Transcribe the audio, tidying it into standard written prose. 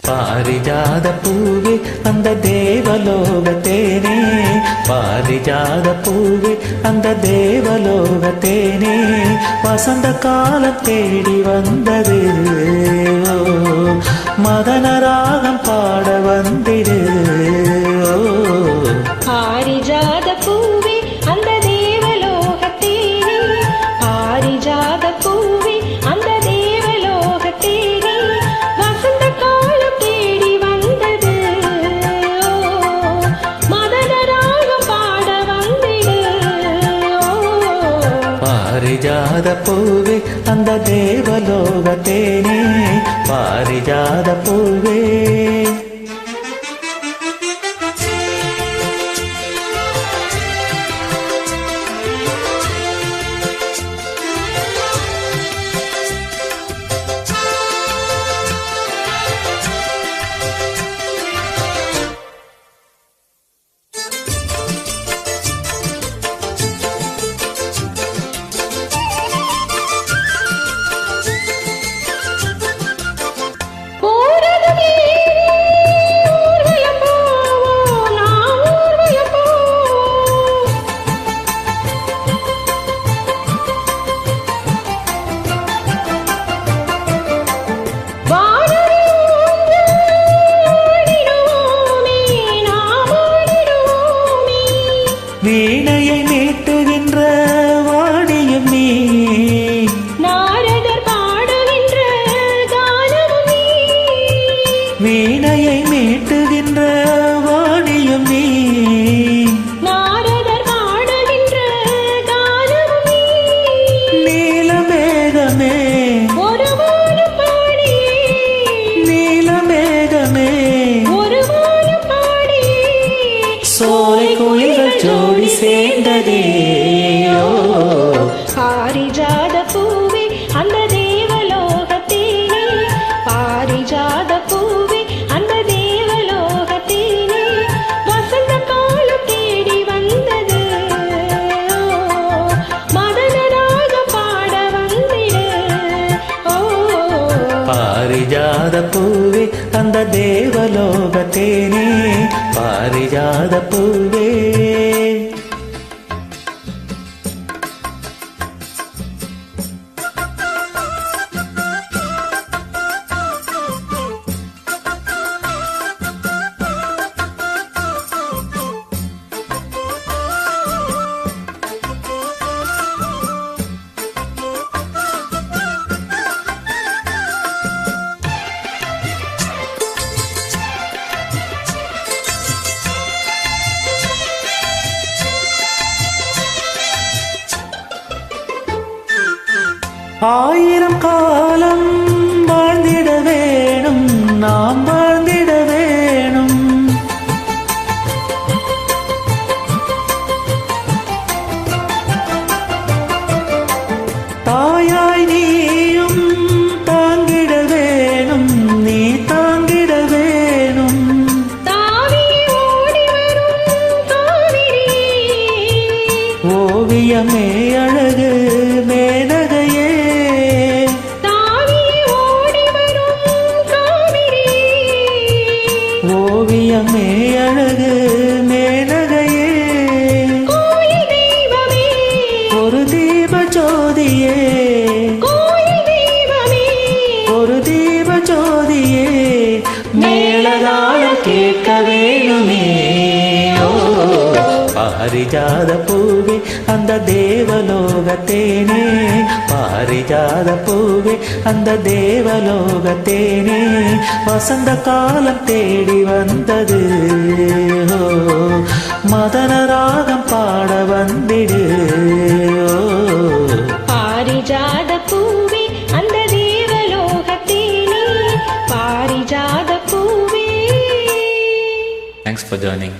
பாரிஜாத பூவே அந்த தேவலோகத்தேனே, பாரிஜாத பூவே அந்த தேவலோகத்தேனே, வசந்த காலம் தேடி வந்தது, மதன ராகம் பாட வந்திடு. பாரிஜாத பூவே அந்த தேவலோகத்தேனே, பாரிஜாத பூவே அந்த தேவலோகத்தேனே, வசந்த காலம் தேடி வந்தது, மதன ராகம் பாட வந்திடு. பாரிஜாத பூவே அந்த தேவலோகத்தேனே, பாரிஜாத பூவே. வீணையை மீட்டுகின்ற வாடியும் நீ, நாரதர் பாடுகின்ற கானமும் நீ, வீணையை மீட்டுகின்ற வாடியும் நீ, நாரதர் பாடுகின்ற கானமும் நீ, நீலமேகமே ஒரு வானம் பாடியே, நீலமேகமே ஒரு வானம் பாடியே, சோலை கோயில்கள் ஜோடி சேர்ந்ததே. பாரிஜாத பூவே அந்த தேவலோகத்தேனே, பாரிஜாத பூவே அந்த தேவலோகத்தேனே, வசந்த காலம் தேடி வந்தது, மதன ராகம் பாட வந்திடு. பாரிஜாத பூவே அந்த தேவலோகத்தேனே, பாரிஜாத பூவே. ஆயிரம் காலம் வாழ்ந்திட வேணும், நாம் வாழ்ந்திட வேணும், தாயாய் நீயும் தாங்கிட வேணும், நீ தாங்கிட வேணும், தாவியே ஓடி வரும் காவிரி, ஓவியமே அழகு மேனகையே, தாவியே ஓடி வரும் காவிரி, ஓவியமே அழகு மேனகையே, கோயில் தெய்வமே, ஒரு தீப ஜோதியே, கோயில் தெய்வமே, ஒரு தீப ஜோதியே, மேளதாளம் கேட்க வேணுமே. பாரிஜாத பூவே அந்த தேவலோகத்தேனே, பாரிஜாத பூவே அந்த தேவலோகத்தேனே, வசந்த காலம் தேடி வந்தது, மதன ராகம் பாட வந்திடு. பாரிஜாத பூவே அந்த தேவலோகத்தேனே, பாரிஜாத பூவே. Thanks for joining.